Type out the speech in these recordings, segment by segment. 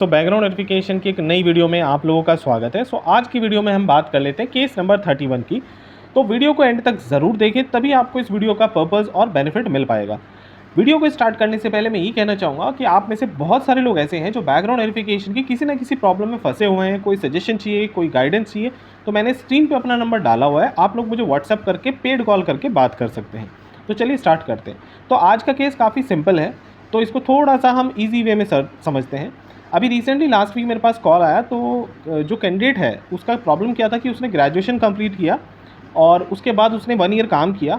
तो background verification की एक नई वीडियो में आप लोगों का स्वागत है। आज की वीडियो में हम बात कर लेते हैं केस नंबर 31 की। तो वीडियो को एंड तक ज़रूर देखें, तभी आपको इस वीडियो का पर्पस और बेनिफिट मिल पाएगा। वीडियो को स्टार्ट करने से पहले मैं ये कहना चाहूँगा कि आप में से बहुत सारे लोग ऐसे हैं जो बैकग्राउंड वेरिफिकेशन की किसी न किसी प्रॉब्लम में फंसे हुए हैं। कोई सजेशन चाहिए, कोई गाइडेंस चाहिए, तो मैंने स्क्रीन पर अपना नंबर डाला हुआ है। आप लोग मुझे व्हाट्सअप करके पेड कॉल करके बात कर सकते हैं। तो चलिए स्टार्ट करते हैं। तो आज का केस काफ़ी सिंपल है, तो इसको थोड़ा सा हम ईजी वे में समझते हैं। अभी रिसेंटली लास्ट वीक मेरे पास कॉल आया, तो जो कैंडिडेट है उसका प्रॉब्लम क्या था कि उसने ग्रेजुएशन कंप्लीट किया और उसके बाद उसने 1 ईयर काम किया।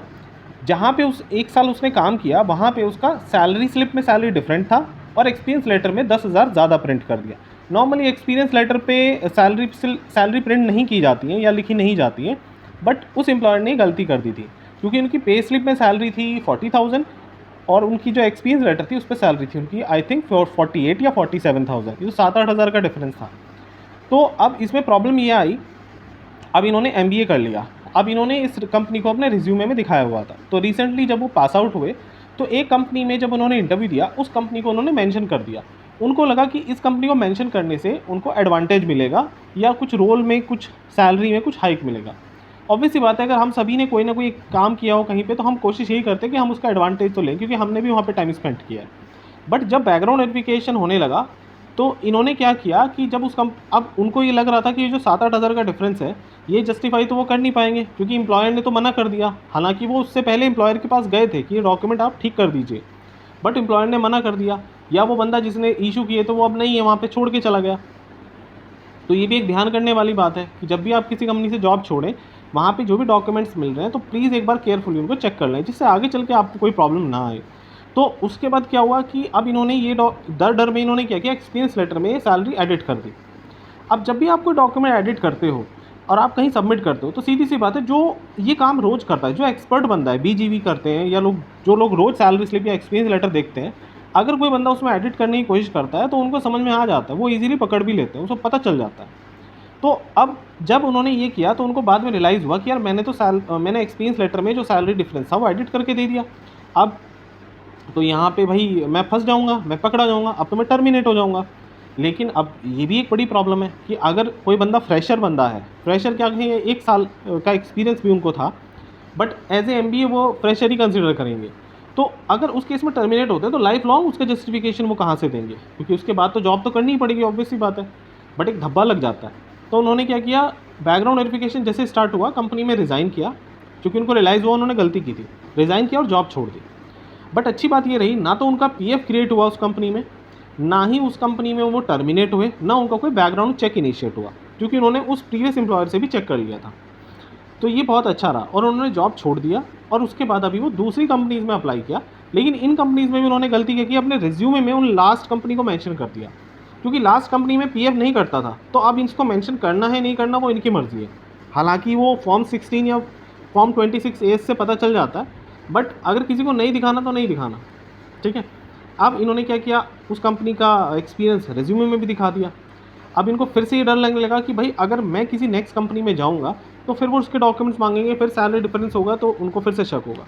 जहाँ पे उस 1 साल उसने काम किया, वहाँ पे उसका सैलरी स्लिप में सैलरी डिफरेंट था और एक्सपीरियंस लेटर में 10,000 ज़्यादा प्रिंट कर दिया। नॉर्मली एक्सपीरियंस लेटर पे सैलरी प्रिंट नहीं की जाती है या लिखी नहीं जाती है, बट उस एम्प्लॉयर ने गलती कर दी थी क्योंकि उनकी पे स्लिप में सैलरी थी 40,000 और उनकी जो एक्सपीरियंस लेटर थी उस पर सैलरी थी उनकी आई थिंक 48 या 47,000। ये तो 7-8 हज़ार का डिफरेंस था। तो अब इसमें प्रॉब्लम ये आई, अब इन्होंने MBA कर लिया। अब इन्होंने इस कंपनी को अपने रिज्यूमे में दिखाया हुआ था। तो रिसेंटली जब वो पास आउट हुए, तो एक कंपनी में जब उन्होंने इंटरव्यू दिया, उस कंपनी को उन्होंने मेंशन कर दिया। उनको लगा कि इस कंपनी को मेंशन करने से उनको एडवांटेज मिलेगा या कुछ रोल में, कुछ सैलरी में कुछ हाइक मिलेगा। ऑब्वियस सी बात है, अगर हम सभी ने कोई ना कोई काम किया हो कहीं पे, तो हम कोशिश यही करते हैं कि हम उसका एडवांटेज तो लें, क्योंकि हमने भी वहाँ पे टाइम स्पेंड किया है। बट जब बैकग्राउंड वेरिफिकेशन होने लगा, तो इन्होंने क्या किया कि जब अब उनको ये लग रहा था कि ये जो 7-8 हज़ार का डिफरेंस है, ये जस्टिफाई तो वो कर नहीं पाएंगे क्योंकि एम्प्लॉयर ने तो मना कर दिया। हालांकि वो उससे पहले एम्प्लॉयर के पास गए थे कि ये डॉक्यूमेंट आप ठीक कर दीजिए, बट एम्प्लॉयर ने मना कर दिया, या वो बंदा जिसने इशू किए तो वो अब नहीं है, वहाँ पर छोड़ के चला गया। तो ये भी एक ध्यान करने वाली बात है कि जब भी आप किसी कंपनी से जॉब छोड़ें, वहाँ पे जो भी डॉक्यूमेंट्स मिल रहे हैं तो प्लीज़ एक बार केयरफुली उनको चेक कर लें, जिससे आगे चल के आपको कोई प्रॉब्लम ना आए। तो उसके बाद क्या हुआ कि अब इन्होंने ये डर में इन्होंने क्या किया, एक्सपीरियंस लेटर में सैलरी एडिट कर दी। अब जब भी आप कोई डॉक्यूमेंट एडिट करते हो और आप कहीं सबमिट करते हो, तो सीधी सी बात है, जो ये काम रोज़ करता है, जो एक्सपर्ट बंदा है, BGV करते हैं या जो लोग रोज़ सैलरी स्लिप या एक्सपीरियंस लेटर देखते हैं, अगर कोई बंदा उसमें एडिट करने की कोशिश करता है तो उनको समझ में आ जाता है, वो ईजिली पकड़ भी लेते हैं, उसको पता चल जाता है। तो अब जब उन्होंने ये किया तो उनको बाद में रियलाइज़ हुआ कि यार मैंने एक्सपीरियंस लेटर में जो सैलरी डिफरेंस था वो एडिट करके दे दिया। अब तो यहाँ पे भाई मैं फँस जाऊँगा, मैं पकड़ा जाऊँगा, अब तो मैं टर्मिनेट हो जाऊँगा। लेकिन अब ये भी एक बड़ी प्रॉब्लम है कि अगर कोई बंदा फ्रेशर बंदा है, फ्रेशर क्या कहें, 1 साल का एक्सपीरियंस भी उनको था, बट एज ए MBA वो फ्रेशर ही कंसिडर करेंगे। तो अगर उस केस में टर्मिनेट होते हैं तो लाइफ लॉन्ग उसका जस्टिफिकेशन वो कहाँ से देंगे, क्योंकि उसके बाद तो जॉब तो करनी ही पड़ेगी, ऑब्वियस सी बात है, बट एक धब्बा लग जाता है। तो उन्होंने क्या किया, बैकग्राउंड वेरिफिकेशन जैसे स्टार्ट हुआ, कंपनी में रिज़ाइन किया, क्योंकि उनको रियलाइज़ हुआ उन्होंने गलती की थी, रिज़ाइन किया और जॉब छोड़ दी। बट अच्छी बात ये रही, ना तो उनका PF क्रिएट हुआ उस कंपनी में, ना ही उस कंपनी में वो टर्मिनेट हुए, ना उनका कोई बैकग्राउंड चेक इनिशिएट हुआ, क्योंकि उन्होंने उस प्रीवियस एम्प्लॉयर से भी चेक कर लिया था। तो ये बहुत अच्छा रहा और उन्होंने जॉब छोड़ दिया और उसके बाद अभी वो दूसरी कंपनीज़ में अप्लाई किया। लेकिन इन कंपनीज़ में भी उन्होंने गलती क्या की, अपने रिज्यूमे में उन लास्ट कंपनी को मेंशन कर दिया, क्योंकि लास्ट कंपनी में PF नहीं करता था, तो अब इसको मेंशन करना है नहीं करना वो इनकी मर्ज़ी है। हालांकि वो फॉर्म 16 या फॉर्म 26A से पता चल जाता है, बट अगर किसी को नहीं दिखाना तो नहीं दिखाना, ठीक है। अब इन्होंने क्या किया, उस कंपनी का एक्सपीरियंस रिज्यूमे में भी दिखा दिया। अब इनको फिर से ये डर लगने लगा कि भाई अगर मैं किसी नेक्स्ट कंपनी में जाऊँगा तो फिर वो उसके डॉक्यूमेंट्स मांगेंगे, फिर सैलरी डिफरेंस होगा तो उनको फिर से शक होगा।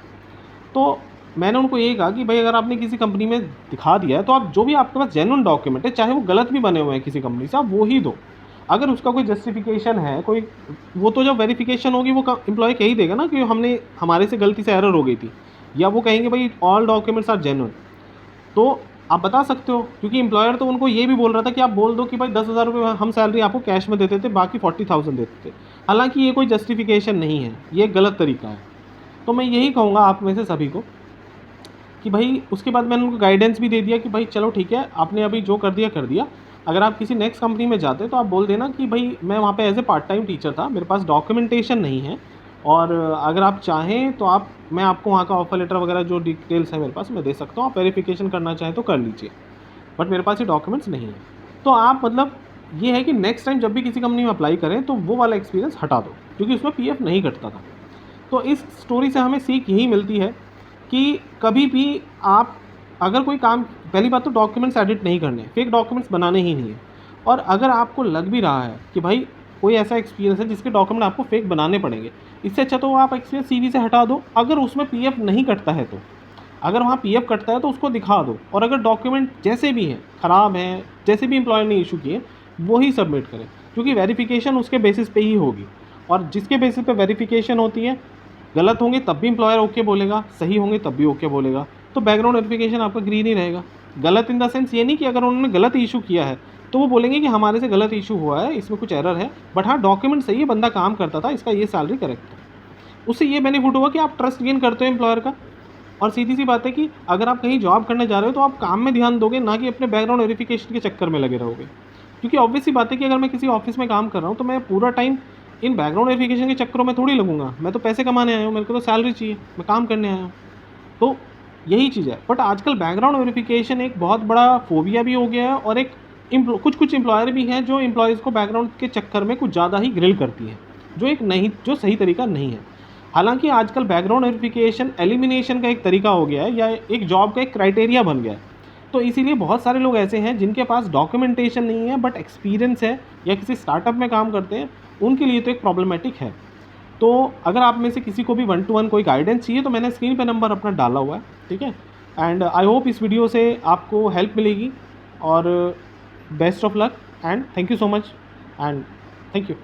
तो मैंने उनको यही कहा कि भाई अगर आपने किसी कंपनी में दिखा दिया है तो आप जो भी आपके पास जेन्युइन डॉक्यूमेंट है, चाहे वो गलत भी बने हुए हैं किसी कंपनी से, आप वो ही दो। अगर उसका कोई जस्टिफिकेशन है, कोई, वो तो जब वेरिफिकेशन होगी वो एम्प्लॉय कह ही देगा ना कि हमारे से गलती से एरर हो गई थी, या वो कहेंगे भाई ऑल डॉक्यूमेंट्स आर जेन्युइन। तो आप बता सकते हो, क्योंकि एम्प्लॉयर तो उनको ये भी बोल रहा था कि आप बोल दो कि भाई 10,000 रुपये हम सैलरी आपको कैश में देते थे, बाकी 40,000 देते थे। हालांकि ये कोई जस्टिफिकेशन नहीं है, ये गलत तरीका है। तो मैं यही कहूँगा आप में से सभी को कि भाई, उसके बाद मैंने उनको गाइडेंस भी दे दिया कि भाई चलो ठीक है, आपने अभी जो कर दिया कर दिया। अगर आप किसी नेक्स्ट कंपनी में जाते तो आप बोल देना कि भाई मैं वहाँ पे as a part time teacher था, मेरे पास डॉक्यूमेंटेशन नहीं है, और अगर आप चाहें तो मैं आपको वहाँ का ऑफर लेटर वगैरह जो डिटेल्स है मेरे पास मैं दे सकता हूँ, आप वेरिफिकेशन करना चाहें तो कर लीजिए, बट मेरे पास ये डॉक्यूमेंट्स नहीं है। तो आप मतलब ये है कि नेक्स्ट टाइम जब भी किसी कंपनी में अप्लाई करें तो वो वाला एक्सपीरियंस हटा दो, क्योंकि उसमें PF नहीं कटता था। तो इस स्टोरी से हमें सीख यही मिलती है कि कभी भी आप अगर कोई काम, पहली बात तो डॉक्यूमेंट्स एडिट नहीं करने, फेक डॉक्यूमेंट्स बनाने ही नहीं है। और अगर आपको लग भी रहा है कि भाई कोई ऐसा एक्सपीरियंस है जिसके डॉक्यूमेंट आपको फेक बनाने पड़ेंगे, इससे अच्छा तो आप एक्सपीरियंस CV से हटा दो, अगर उसमें PF नहीं कटता है तो। अगर वहाँ पीएफ कटता है तो उसको दिखा दो, और अगर डॉक्यूमेंट जैसे भी हैं ख़राब हैं, जैसे भी एम्प्लॉयर ने इशू किए वही सबमिट करें, क्योंकि वेरिफिकेशन उसके बेसिस पे ही होगी। और जिसके बेसिस पे वेरिफिकेशन होती है, गलत होंगे तब भी एम्प्लॉयर ओके बोलेगा, सही होंगे तब भी ओके बोलेगा, तो बैकग्राउंड वेरिफिकेशन आपका ग्रीन ही रहेगा। गलत इन द सेंस ये नहीं कि अगर उन्होंने गलत इशू किया है तो वो बोलेंगे कि हमारे से गलत इशू हुआ है, इसमें कुछ एरर है, बट हाँ डॉक्यूमेंट सही है, बंदा काम करता था, इसका ये सैलरी करेक्ट है। उससे ये बेनिफिट हुआ कि आप ट्रस्ट गेन करते हो एम्प्लॉयर का। और सीधी सी बात है कि अगर आप कहीं जॉब करने जा रहे हो तो आप काम में ध्यान दोगे, ना कि अपने बैकग्राउंड वेरिफिकेशन के चक्कर में लगे रहोगे। क्योंकि ऑब्वियस सी बात है कि अगर मैं किसी ऑफिस में काम कर रहा हूँ तो मैं पूरा टाइम इन बैकग्राउंड वेरिफिकेशन के चक्करों में थोड़ी लगूंगा। मैं तो पैसे कमाने आया हूँ, मेरे को तो सैलरी चाहिए, मैं काम करने आया हूँ। तो यही चीज़ है। बट आजकल बैकग्राउंड वेरिफिकेशन एक बहुत बड़ा फोबिया भी हो गया है, और एक कुछ एम्प्लॉयर भी हैं जो एम्प्लॉयज़ को बैकग्राउंड के चक्कर में कुछ ज़्यादा ही ग्रिल करती हैं, जो सही तरीका नहीं है। हालांकि आजकल बैकग्राउंड वेरिफिकेशन एलिमिनेशन का एक तरीका हो गया है, या एक जॉब का एक क्राइटेरिया बन गया है। तो इसीलिए बहुत सारे लोग ऐसे हैं जिनके पास डॉक्यूमेंटेशन नहीं है बट एक्सपीरियंस है, या किसी स्टार्टअप में काम करते हैं, उनके लिए तो एक प्रॉब्लमेटिक है। तो अगर आप में से किसी को भी 1-to-1 कोई गाइडेंस चाहिए तो मैंने स्क्रीन पे नंबर अपना डाला हुआ है, ठीक है। एंड आई होप इस वीडियो से आपको हेल्प मिलेगी, और best of luck and thank you so much and thank you.